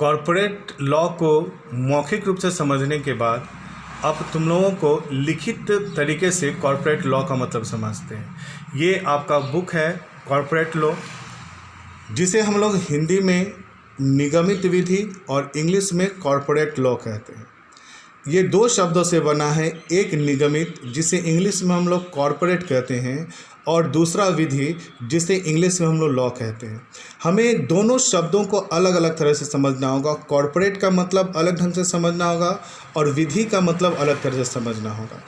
Corporate law को मौखिक रूप से समझने के बाद अब तुम लोगों को लिखित तरीके से कॉरपोरेट लॉ का मतलब समझते हैं। ये आपका बुक है कॉरपोरेट लॉ, जिसे हम लोग हिंदी में निगमित विधि और इंग्लिश में कॉरपोरेट लॉ कहते हैं। ये दो शब्दों से बना है, एक निगमित जिसे इंग्लिश में हम लोग कॉरपोरेट कहते हैं और दूसरा विधि जिसे इंग्लिश में हम लोग लॉ कहते हैं। हमें दोनों शब्दों को अलग अलग तरह से समझना होगा। कॉरपोरेट का मतलब अलग ढंग से समझना होगा और विधि का मतलब अलग तरह से समझना होगा।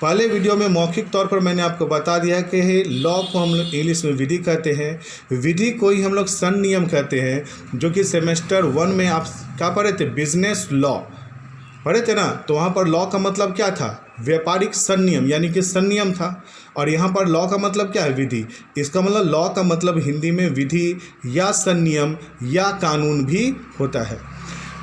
पहले वीडियो में मौखिक तौर पर मैंने आपको बता दिया कि लॉ को हम लोग इंग्लिश में विधि कहते हैं, विधि को ही हम लोग संनियम कहते हैं, जो कि सेमेस्टर 1 में आप क्या पढ़े थे, बिजनेस लॉ पढ़े थे ना। तो वहाँ पर लॉ का मतलब क्या था, व्यापारिक संनियम यानी कि संनियम था। और यहाँ पर लॉ का मतलब क्या है, विधि। इसका मतलब लॉ का मतलब हिंदी में विधि या संनियम या कानून भी होता है।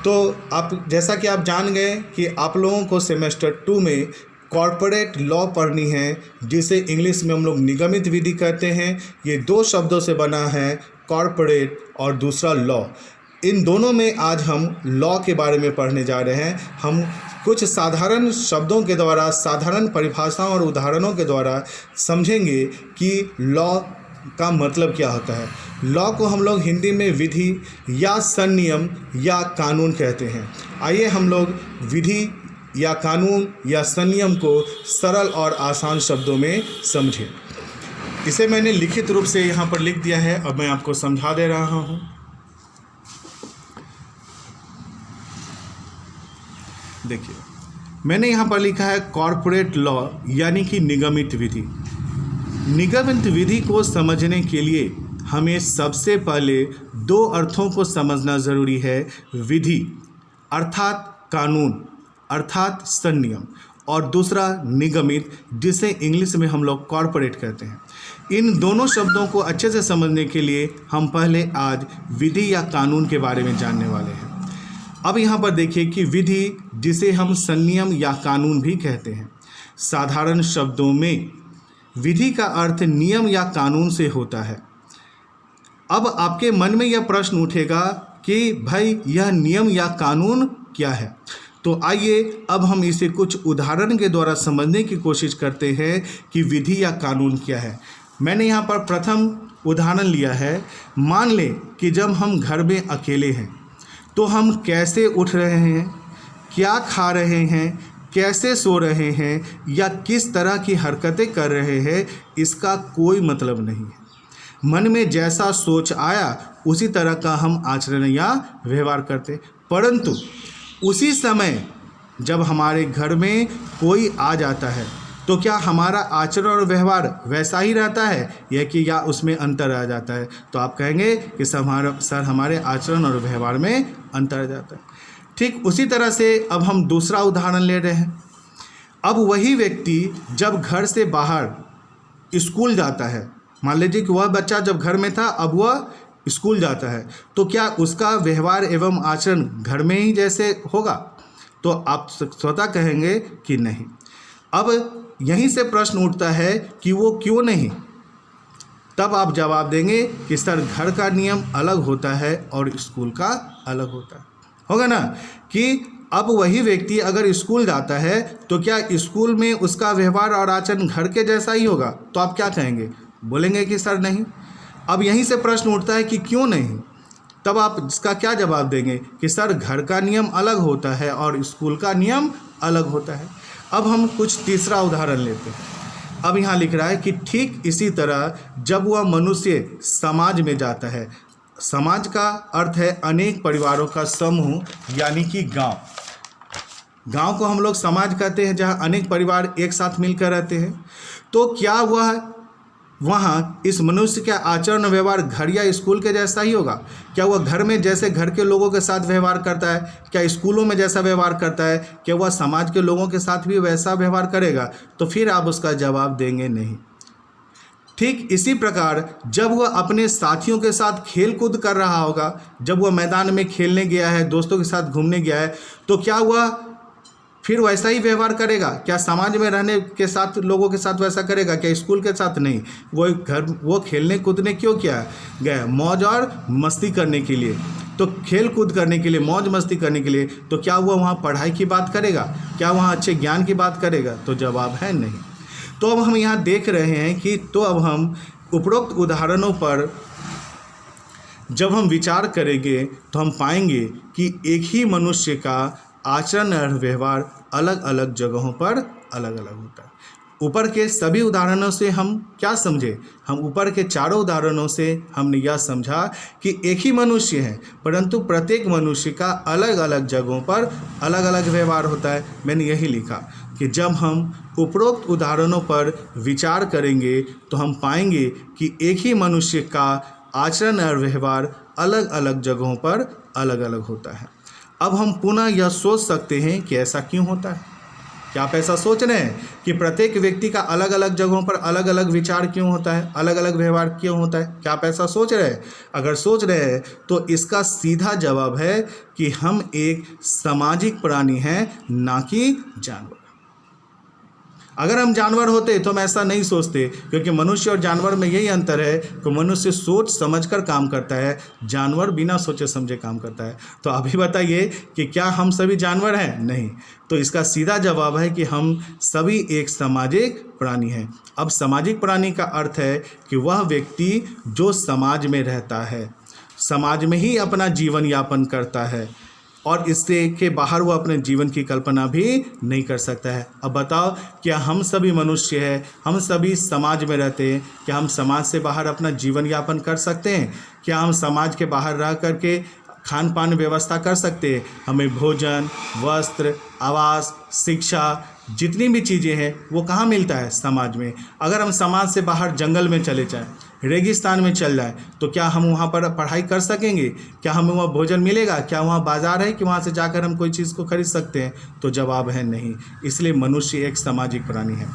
तो आप जैसा कि आप जान गए कि आप लोगों को सेमेस्टर 2 में कॉरपोरेट लॉ पढ़नी है, जिसे इंग्लिश में हम लोग निगमित विधि कहते हैं। ये दो शब्दों से बना है, कॉरपोरेट और दूसरा लॉ। इन दोनों में आज हम लॉ के बारे में पढ़ने जा रहे हैं। हम कुछ साधारण शब्दों के द्वारा, साधारण परिभाषाओं और उदाहरणों के द्वारा समझेंगे कि लॉ का मतलब क्या होता है। लॉ को हम लोग हिंदी में विधि या संनियम या कानून कहते हैं। आइए हम लोग विधि या कानून या संनियम को सरल और आसान शब्दों में समझें। इसे मैंने लिखित रूप से यहाँ पर लिख दिया है, अब मैं आपको समझा दे रहा हूँ। देखिए, मैंने यहाँ पर लिखा है कॉरपोरेट लॉ यानी कि निगमित विधि। निगमित विधि को समझने के लिए हमें सबसे पहले दो अर्थों को समझना ज़रूरी है, विधि अर्थात कानून अर्थात संनियम, और दूसरा निगमित जिसे इंग्लिश में हम लोग कॉरपोरेट कहते हैं। इन दोनों शब्दों को अच्छे से समझने के लिए हम पहले आज विधि या कानून के बारे में जानने वाले हैं। अब यहाँ पर देखिए कि विधि जिसे हम संनियम या कानून भी कहते हैं। साधारण शब्दों में विधि का अर्थ नियम या कानून से होता है। अब आपके मन में यह प्रश्न उठेगा कि भाई यह नियम या कानून क्या है। तो आइए अब हम इसे कुछ उदाहरण के द्वारा समझने की कोशिश करते हैं कि विधि या कानून क्या है। मैंने यहाँ पर प्रथम उदाहरण लिया है। मान लें कि जब हम घर में अकेले हैं तो हम कैसे उठ रहे हैं, क्या खा रहे हैं, कैसे सो रहे हैं या किस तरह की हरकतें कर रहे हैं, इसका कोई मतलब नहीं है। मन में जैसा सोच आया उसी तरह का हम आचरण या व्यवहार करते। परंतु उसी समय जब हमारे घर में कोई आ जाता है तो क्या हमारा आचरण और व्यवहार वैसा ही रहता है या उसमें अंतर आ जाता है। तो आप कहेंगे कि सर हमारे आचरण और व्यवहार में अंतर आ जाता है। ठीक उसी तरह से अब हम दूसरा उदाहरण ले रहे हैं। अब वही व्यक्ति जब घर से बाहर स्कूल जाता है, मान लीजिए कि वह बच्चा जब घर में था अब वह स्कूल जाता है, तो क्या उसका व्यवहार एवं आचरण घर में ही जैसे होगा? तो आप स्वतः कहेंगे कि नहीं। अब यहीं से प्रश्न उठता है कि वो क्यों नहीं। तब आप जवाब देंगे कि सर घर का नियम अलग होता है और स्कूल का अलग होता है। होगा ना कि अब वही व्यक्ति अगर स्कूल जाता है तो क्या स्कूल में उसका व्यवहार और आचरण घर के जैसा ही होगा? तो आप क्या कहेंगे? बोलेंगे कि सर नहीं। अब यहीं से प्रश्न उठता है कि क्यों नहीं। तब आप इसका क्या जवाब देंगे कि सर घर का नियम अलग होता है और स्कूल का नियम अलग होता है। अब हम कुछ तीसरा उदाहरण लेते हैं। अब यहाँ लिख रहा है कि ठीक इसी तरह जब वह मनुष्य समाज में जाता है, समाज का अर्थ है अनेक परिवारों का समूह यानी कि गांव। गांव को हम लोग समाज कहते हैं जहाँ अनेक परिवार एक साथ मिलकर रहते हैं। तो क्या वह वहाँ इस मनुष्य का आचरण व्यवहार घर या स्कूल के जैसा ही होगा? क्या वह घर में जैसे घर के लोगों के साथ व्यवहार करता है, क्या स्कूलों में जैसा व्यवहार करता है, क्या वह समाज के लोगों के साथ भी वैसा व्यवहार करेगा? तो फिर आप उसका जवाब देंगे नहीं। ठीक इसी प्रकार जब वह अपने साथियों के साथ खेल कूद कर रहा होगा, जब वह मैदान में खेलने गया है, दोस्तों के साथ घूमने गया है, तो क्या वह फिर वैसा ही व्यवहार करेगा क्या? समाज में रहने के साथ लोगों के साथ वैसा करेगा क्या? स्कूल के साथ नहीं। वो खेलने कूदने क्यों क्या गया? मौज और मस्ती करने के लिए। तो खेल कूद करने के लिए, मौज मस्ती करने के लिए, तो क्या वो वहाँ पढ़ाई की बात करेगा? क्या वहाँ अच्छे ज्ञान की बात करेगा? तो जवाब है नहीं। तो अब हम यहाँ देख रहे हैं कि तो अब हम उपरोक्त उदाहरणों पर जब हम विचार करेंगे तो हम पाएंगे कि एक ही मनुष्य का आचरण और व्यवहार अलग अलग जगहों पर अलग अलग होता है। ऊपर के सभी उदाहरणों से हम क्या समझे? हम ऊपर के चारों उदाहरणों से हमने यह समझा कि एक ही मनुष्य है, परंतु प्रत्येक मनुष्य का अलग अलग जगहों पर अलग अलग व्यवहार होता है। मैंने यही लिखा कि जब हम उपरोक्त उदाहरणों पर विचार करेंगे तो हम पाएंगे कि एक ही मनुष्य का आचरण और व्यवहार अलग अलग जगहों पर अलग अलग होता है। अब हम पुनः यह सोच सकते हैं कि ऐसा क्यों होता है? क्या आप ऐसा सोच रहे हैं कि प्रत्येक व्यक्ति का अलग अलग जगहों पर अलग अलग विचार क्यों होता है, अलग अलग व्यवहार क्यों होता है? क्या आप ऐसा सोच रहे हैं? अगर सोच रहे हैं तो इसका सीधा जवाब है कि हम एक सामाजिक प्राणी हैं, ना कि जानवर। अगर हम जानवर होते तो हम ऐसा नहीं सोचते, क्योंकि मनुष्य और जानवर में यही अंतर है कि मनुष्य सोच समझकर काम करता है, जानवर बिना सोचे समझे काम करता है। तो अभी बताइए कि क्या हम सभी जानवर हैं? नहीं। तो इसका सीधा जवाब है कि हम सभी एक सामाजिक प्राणी हैं। अब सामाजिक प्राणी का अर्थ है कि वह व्यक्ति जो समाज में रहता है, समाज में ही अपना जीवन यापन करता है और इससे के बाहर वो अपने जीवन की कल्पना भी नहीं कर सकता है। अब बताओ, क्या हम सभी मनुष्य हैं, हम सभी समाज में रहते हैं, क्या हम समाज से बाहर अपना जीवन यापन कर सकते हैं? क्या हम समाज के बाहर रह करके खान पान व्यवस्था कर सकते हैं? हमें भोजन, वस्त्र, आवास, शिक्षा, जितनी भी चीज़ें हैं वो कहाँ मिलता है? समाज में। अगर हम समाज से बाहर जंगल में चले जाएं, रेगिस्तान में चल जाए, तो क्या हम वहाँ पर पढ़ाई कर सकेंगे? क्या हमें वहाँ भोजन मिलेगा? क्या वहाँ बाज़ार है कि वहाँ से जाकर हम कोई चीज़ को खरीद सकते हैं? तो जवाब है नहीं। इसलिए मनुष्य एक सामाजिक प्राणी है।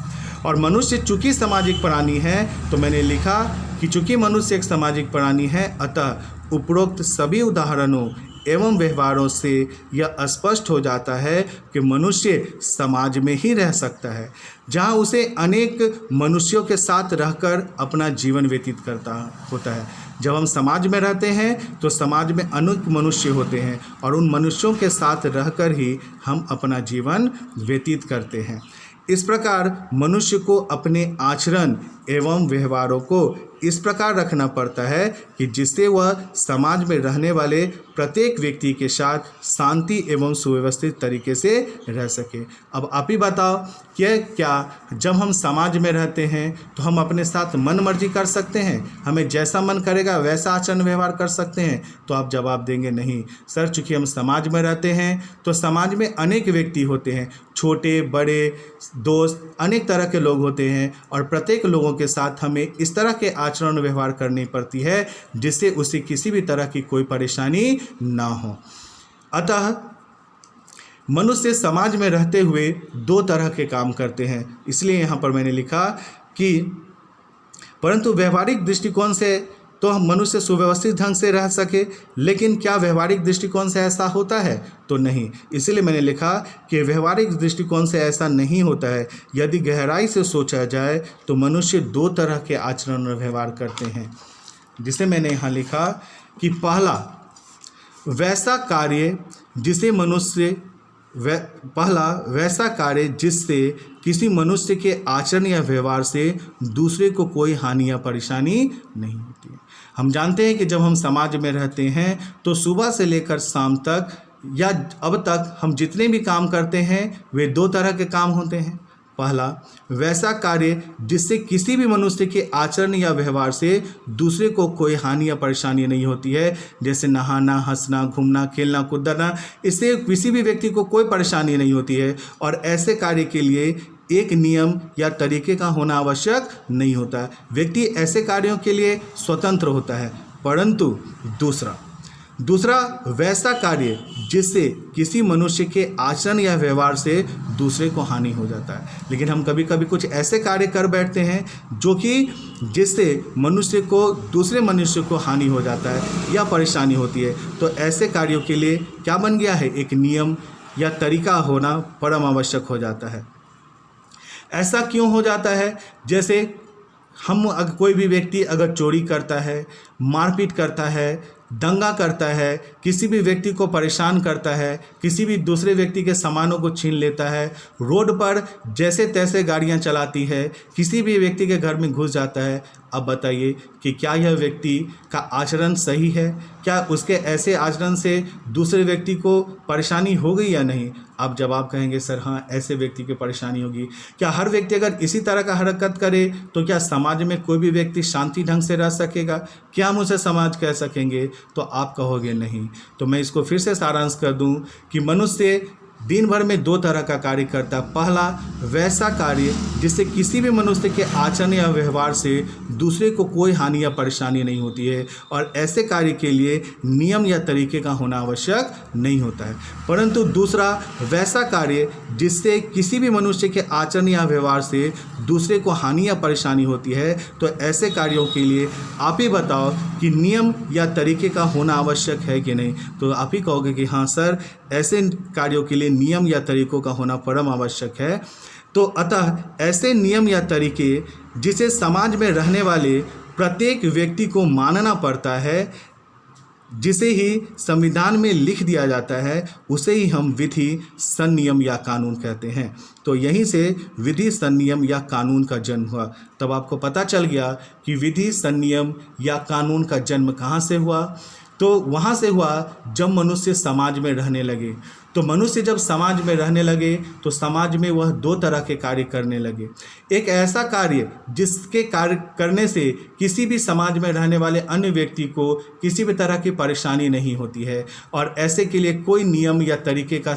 और मनुष्य चूँकि सामाजिक प्राणी है तो मैंने लिखा कि चूँकि मनुष्य एक सामाजिक प्राणी है, अतः उपरोक्त सभी उदाहरणों एवं व्यवहारों से यह स्पष्ट हो जाता है कि मनुष्य समाज में ही रह सकता है, जहाँ उसे अनेक मनुष्यों के साथ रहकर अपना जीवन व्यतीत करता होता है। जब हम समाज में रहते हैं तो समाज में अनेक मनुष्य होते हैं और उन मनुष्यों के साथ रहकर ही हम अपना जीवन व्यतीत करते हैं। इस प्रकार मनुष्य को अपने आचरण एवं व्यवहारों को इस प्रकार रखना पड़ता है कि जिससे वह समाज में रहने वाले प्रत्येक व्यक्ति के साथ शांति एवं सुव्यवस्थित तरीके से रह सके। अब आप ही बताओ कि क्या जब हम समाज में रहते हैं तो हम अपने साथ मन मर्जी कर सकते हैं? हमें जैसा मन करेगा वैसा आचरण व्यवहार कर सकते हैं? तो आप जवाब देंगे नहीं सर, चूँकि हम समाज में रहते हैं तो समाज में अनेक व्यक्ति होते हैं, छोटे बड़े, दोस्त, अनेक तरह के लोग होते हैं और प्रत्येक लोगों के साथ हमें इस तरह के आचरण व्यवहार करनी पड़ती है जिससे उसे किसी भी तरह की कोई परेशानी ना हो। अतः मनुष्य समाज में रहते हुए दो तरह के काम करते हैं। इसलिए यहाँ पर मैंने लिखा कि परंतु व्यवहारिक दृष्टिकोण से तो हम मनुष्य सुव्यवस्थित ढंग से रह सके, लेकिन क्या व्यवहारिक दृष्टिकोण से ऐसा होता है? तो नहीं। इसलिए मैंने लिखा कि व्यवहारिक दृष्टिकोण से ऐसा नहीं होता है। यदि गहराई से सोचा जाए तो मनुष्य दो तरह के आचरण और व्यवहार करते हैं, जिसे मैंने यहाँ लिखा कि पहला वैसा कार्य जिससे किसी मनुष्य के आचरण या व्यवहार से दूसरे को कोई हानि या परेशानी नहीं होती है। हम जानते हैं कि जब हम समाज में रहते हैं तो सुबह से लेकर शाम तक या अब तक हम जितने भी काम करते हैं वे दो तरह के काम होते हैं। पहला वैसा कार्य जिससे किसी भी मनुष्य के आचरण या व्यवहार से दूसरे को कोई हानि या परेशानी नहीं होती है, जैसे नहाना, हंसना, घूमना, खेलना, कूदना, इससे किसी भी व्यक्ति को कोई परेशानी नहीं होती है और ऐसे कार्य के लिए एक नियम या तरीके का होना आवश्यक नहीं होता है। व्यक्ति ऐसे कार्यों के लिए स्वतंत्र होता है। परंतु दूसरा वैसा कार्य जिससे किसी मनुष्य के आचरण या व्यवहार से दूसरे को हानि हो जाता है। लेकिन हम कभी कभी कुछ ऐसे कार्य कर बैठते हैं जो कि जिससे मनुष्य को दूसरे मनुष्य को हानि हो जाता है या परेशानी होती है। तो ऐसे कार्यों के लिए क्या बन गया है? एक नियम या तरीका होना परम आवश्यक हो जाता है। ऐसा क्यों हो जाता है? जैसे अगर कोई भी व्यक्ति अगर चोरी करता है, मारपीट करता है, दंगा करता है, किसी भी व्यक्ति को परेशान करता है, किसी भी दूसरे व्यक्ति के सामानों को छीन लेता है, रोड पर जैसे तैसे गाड़ियां चलाती है, किसी भी व्यक्ति के घर में घुस जाता है, अब बताइए कि क्या यह व्यक्ति का आचरण सही है? क्या उसके ऐसे आचरण से दूसरे व्यक्ति को परेशानी हो गई या नहीं? आप जवाब कहेंगे सर हाँ, ऐसे व्यक्ति की परेशानी होगी। क्या हर व्यक्ति अगर इसी तरह का हरकत करे तो क्या समाज में कोई भी व्यक्ति शांति ढंग से रह सकेगा? क्या हम उसे समाज कह सकेंगे? तो आप कहोगे नहीं। तो मैं इसको फिर से सारांश कर दूं कि मनुष्य दिन भर में दो तरह का कार्य करता है। पहला, वैसा कार्य जिससे किसी भी मनुष्य के आचरण या व्यवहार से दूसरे को कोई हानि या परेशानी नहीं होती है, और ऐसे कार्य के लिए नियम या तरीके का होना आवश्यक नहीं होता है। परंतु दूसरा, वैसा कार्य जिससे किसी भी मनुष्य के आचरण या व्यवहार से दूसरे को हानि या परेशानी होती है, तो ऐसे कार्यों के लिए आप ही बताओ कि नियम या तरीके का होना आवश्यक है कि नहीं? तो आप ही कहोगे कि हाँ सर, ऐसे कार्यों के लिए नियम या तरीकों का होना परम आवश्यक है। तो अतः ऐसे नियम या तरीके जिसे समाज में रहने वाले प्रत्येक व्यक्ति को मानना पड़ता है, जिसे ही संविधान में लिख दिया जाता है, उसे ही हम विधि, संनियम या कानून कहते हैं। तो यहीं से विधि, संनियम या कानून का जन्म हुआ। तब आपको पता चल गया कि विधि, संनियम या कानून का जन्म कहाँ से हुआ। तो वहाँ से हुआ जब मनुष्य समाज में रहने लगे। तो मनुष्य जब समाज में रहने लगे तो समाज में वह दो तरह के कार्य करने लगे। एक ऐसा कार्य जिसके कार्य करने से किसी भी समाज में रहने वाले अन्य व्यक्ति को किसी भी तरह की परेशानी नहीं होती है, और ऐसे के लिए कोई नियम या तरीके का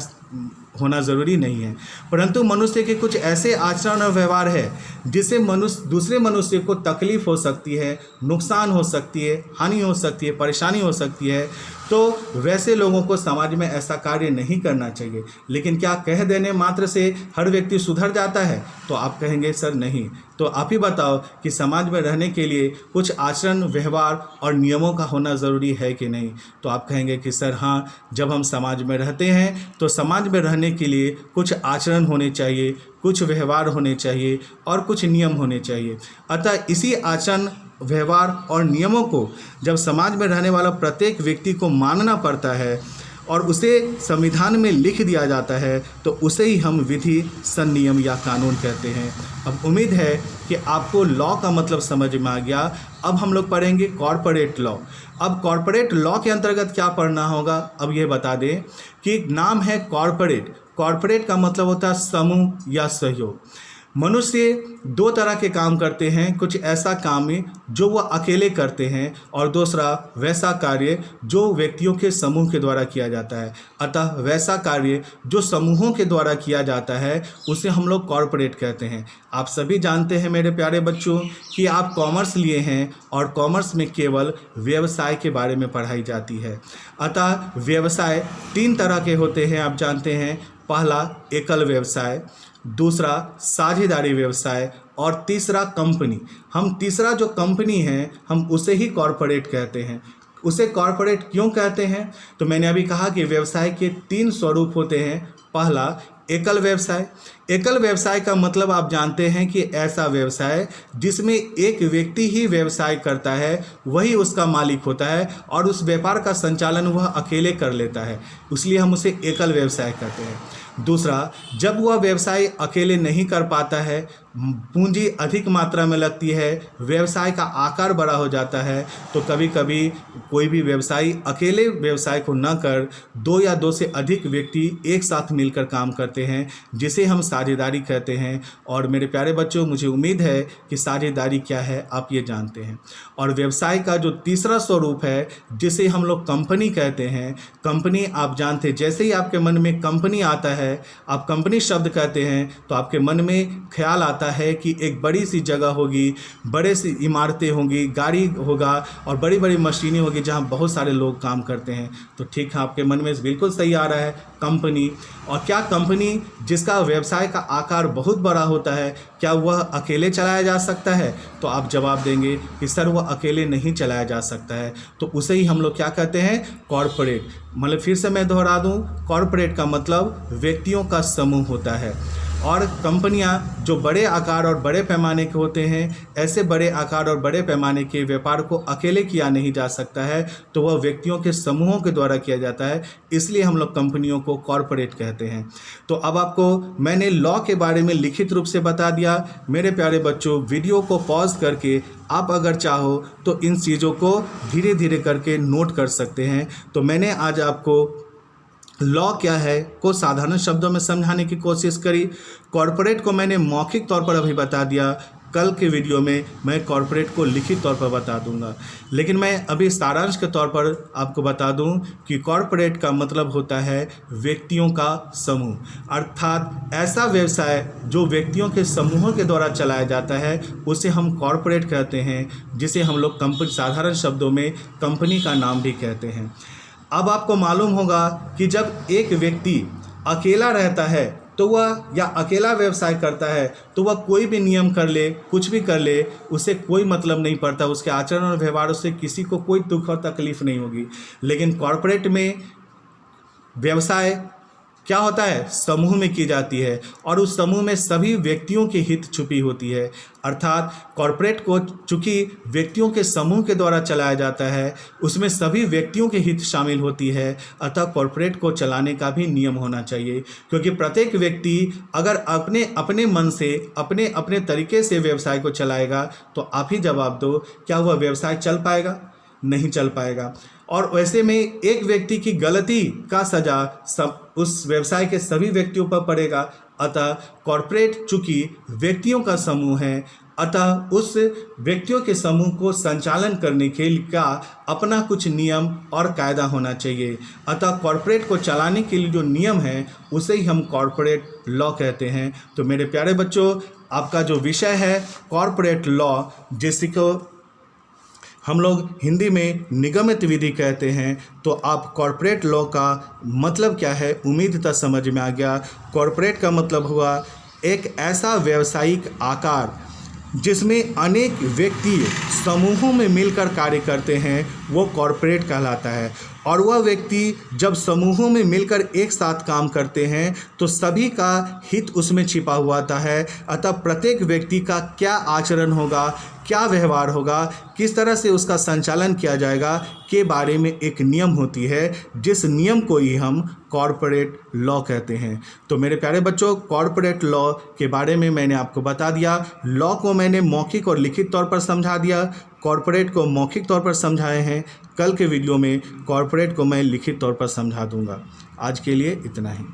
होना ज़रूरी नहीं है। परंतु मनुष्य के कुछ ऐसे आचरण और व्यवहार है जिससे दूसरे मनुष्य को तकलीफ हो सकती है, नुकसान हो सकती है, हानि हो सकती है, परेशानी हो सकती है। तो वैसे लोगों को समाज में ऐसा कार्य नहीं करना चाहिए। लेकिन क्या कह देने मात्र से हर व्यक्ति सुधर जाता है? तो आप कहेंगे सर नहीं। तो आप ही बताओ कि समाज में रहने के लिए कुछ आचरण, व्यवहार और नियमों का होना ज़रूरी है कि नहीं? तो आप कहेंगे कि सर हाँ, जब हम समाज में रहते हैं तो समाज में रहने के लिए कुछ आचरण होने चाहिए, कुछ व्यवहार होने चाहिए और कुछ नियम होने चाहिए। अतः इसी आचरण, व्यवहार और नियमों को जब समाज में रहने वाला प्रत्येक व्यक्ति को मानना पड़ता है और उसे संविधान में लिख दिया जाता है, तो उसे ही हम विधि, संनियम या कानून कहते हैं। अब उम्मीद है कि आपको लॉ का मतलब समझ में आ गया। अब हम लोग पढ़ेंगे कॉर्पोरेट लॉ। अब कॉर्पोरेट लॉ के अंतर्गत क्या पढ़ना होगा, अब ये बता दें कि नाम है कॉर्पोरेट। कॉर्पोरेट का मतलब होता है समूह या सहयोग। मनुष्य दो तरह के काम करते हैं। कुछ ऐसा काम जो वह अकेले करते हैं, और दूसरा वैसा कार्य जो व्यक्तियों के समूह के द्वारा किया जाता है। अतः वैसा कार्य जो समूहों के द्वारा किया जाता है उसे हम लोग कॉर्पोरेट कहते हैं। आप सभी जानते हैं मेरे प्यारे बच्चों कि आप कॉमर्स लिए हैं, और कॉमर्स में केवल व्यवसाय के बारे में पढ़ाई जाती है। अतः व्यवसाय तीन तरह के होते हैं, आप जानते हैं। पहला एकल व्यवसाय, दूसरा साझेदारी व्यवसाय, और तीसरा कंपनी। हम तीसरा जो कंपनी है हम उसे ही कॉर्पोरेट कहते हैं। उसे कॉर्पोरेट क्यों कहते हैं? तो मैंने अभी कहा कि व्यवसाय के तीन स्वरूप होते हैं। पहला एकल व्यवसाय। एकल व्यवसाय का मतलब आप जानते हैं कि ऐसा व्यवसाय जिसमें एक व्यक्ति ही व्यवसाय करता है, वही उसका मालिक होता है, और उस व्यापार का संचालन वह अकेले कर लेता है, इसलिए हम उसे एकल व्यवसाय कहते हैं। दूसरा, जब वह व्यवसाय अकेले नहीं कर पाता है, पूंजी अधिक मात्रा में लगती है, व्यवसाय का आकार बड़ा हो जाता है, तो कभी कभी कोई भी व्यवसायी अकेले व्यवसाय को न कर दो या दो से अधिक व्यक्ति एक साथ मिलकर काम करते हैं, जिसे हम साझेदारी कहते हैं। और मेरे प्यारे बच्चों, मुझे उम्मीद है कि साझेदारी क्या है आप ये जानते हैं। और व्यवसाय का जो तीसरा स्वरूप है जिसे हम लोग कंपनी कहते हैं। कंपनी आप जानते हैं, जैसे ही आपके मन में कंपनी आता है, आप कंपनी शब्द कहते हैं, तो आपके मन में ख्याल आता है कि एक बड़ी सी जगह होगी, बड़े सी इमारतें होंगी, गाड़ी होगा और बड़ी बड़ी मशीनें होगी जहां बहुत सारे लोग काम करते हैं। तो ठीक है, आपके मन में बिल्कुल सही आ रहा है, कंपनी। और क्या कंपनी जिसका व्यवसाय का आकार बहुत बड़ा होता है, क्या वह अकेले चलाया जा सकता है? तो आप जवाब देंगे कि सर वह अकेले नहीं चलाया जा सकता है। तो उसे ही हम लोग क्या कहते हैं? कॉर्पोरेट। मतलब फिर से मैं दोहरा दूं, कॉरपोरेट का मतलब व्यक्तियों का समूह होता है। और कंपनियां जो बड़े आकार और बड़े पैमाने के होते हैं, ऐसे बड़े आकार और बड़े पैमाने के व्यापार को अकेले किया नहीं जा सकता है, तो वह व्यक्तियों के समूहों के द्वारा किया जाता है। इसलिए हम लोग कंपनियों को कॉरपोरेट कहते हैं। तो अब आपको मैंने लॉ के बारे में लिखित रूप से बता दिया। मेरे प्यारे बच्चों, वीडियो को पॉज करके आप अगर चाहो तो इन चीज़ों को धीरे धीरे करके नोट कर सकते हैं। तो मैंने आज आपको लॉ क्या है को साधारण शब्दों में समझाने की कोशिश करी। कॉरपोरेट को मैंने मौखिक तौर पर अभी बता दिया, कल के वीडियो में मैं कॉरपोरेट को लिखित तौर पर बता दूंगा। लेकिन मैं अभी सारांश के तौर पर आपको बता दूं कि कॉरपोरेट का मतलब होता है व्यक्तियों का समूह, अर्थात ऐसा व्यवसाय जो व्यक्तियों के समूहों के द्वारा चलाया जाता है उसे हम कॉरपोरेट कहते हैं, जिसे हम लोग कंपनी साधारण शब्दों में कंपनी का नाम भी कहते हैं। अब आपको मालूम होगा कि जब एक व्यक्ति अकेला रहता है तो वह या अकेला व्यवसाय करता है तो वह कोई भी नियम कर ले, कुछ भी कर ले, उसे कोई मतलब नहीं पड़ता, उसके आचरण और व्यवहारों से किसी को कोई दुख और तकलीफ नहीं होगी। लेकिन कॉरपोरेट में व्यवसाय क्या होता है, समूह में की जाती है और उस समूह में सभी व्यक्तियों की हित छुपी होती है। अर्थात कॉरपोरेट को चूँकि व्यक्तियों के समूह के द्वारा चलाया जाता है, उसमें सभी व्यक्तियों के हित शामिल होती है। अतः कॉरपोरेट को चलाने का भी नियम होना चाहिए, क्योंकि प्रत्येक व्यक्ति अगर अपने अपने मन से अपने अपने तरीके से व्यवसाय को चलाएगा तो आप ही जवाब दो, क्या वह व्यवसाय चल पाएगा? नहीं चल पाएगा। और वैसे में एक व्यक्ति की गलती का सजा सब उस व्यवसाय के सभी व्यक्तियों पर पड़ेगा। अतः कॉरपोरेट चूँकि व्यक्तियों का समूह है, अतः उस व्यक्तियों के समूह को संचालन करने के लिए का अपना कुछ नियम और कायदा होना चाहिए। अतः कॉरपोरेट को चलाने के लिए जो नियम है उसे ही हम कॉरपोरेट लॉ कहते हैं। तो मेरे प्यारे बच्चों, आपका जो विषय है कॉरपोरेट लॉ, जिसको हम लोग हिंदी में निगमित विधि कहते हैं, तो आप कॉरपोरेट लॉ का मतलब क्या है उम्मीद तक समझ में आ गया। कॉरपोरेट का मतलब हुआ एक ऐसा व्यावसायिक आकार जिसमें अनेक व्यक्ति समूहों में मिलकर कार्य करते हैं, वो कॉरपोरेट कहलाता है। और वह व्यक्ति जब समूहों में मिलकर एक साथ काम करते हैं तो सभी का हित उसमें छिपा हुआ आता है। अतः प्रत्येक व्यक्ति का क्या आचरण होगा, क्या व्यवहार होगा, किस तरह से उसका संचालन किया जाएगा के बारे में एक नियम होती है, जिस नियम को ही हम कॉरपोरेट लॉ कहते हैं। तो मेरे प्यारे बच्चों, कॉरपोरेट लॉ के बारे में मैंने आपको बता दिया। लॉ को मैंने मौखिक और लिखित तौर पर समझा दिया, कॉरपोरेट को मौखिक तौर पर समझाए हैं। कल के वीडियो में कॉरपोरेट को मैं लिखित तौर पर समझा दूंगा। आज के लिए इतना ही।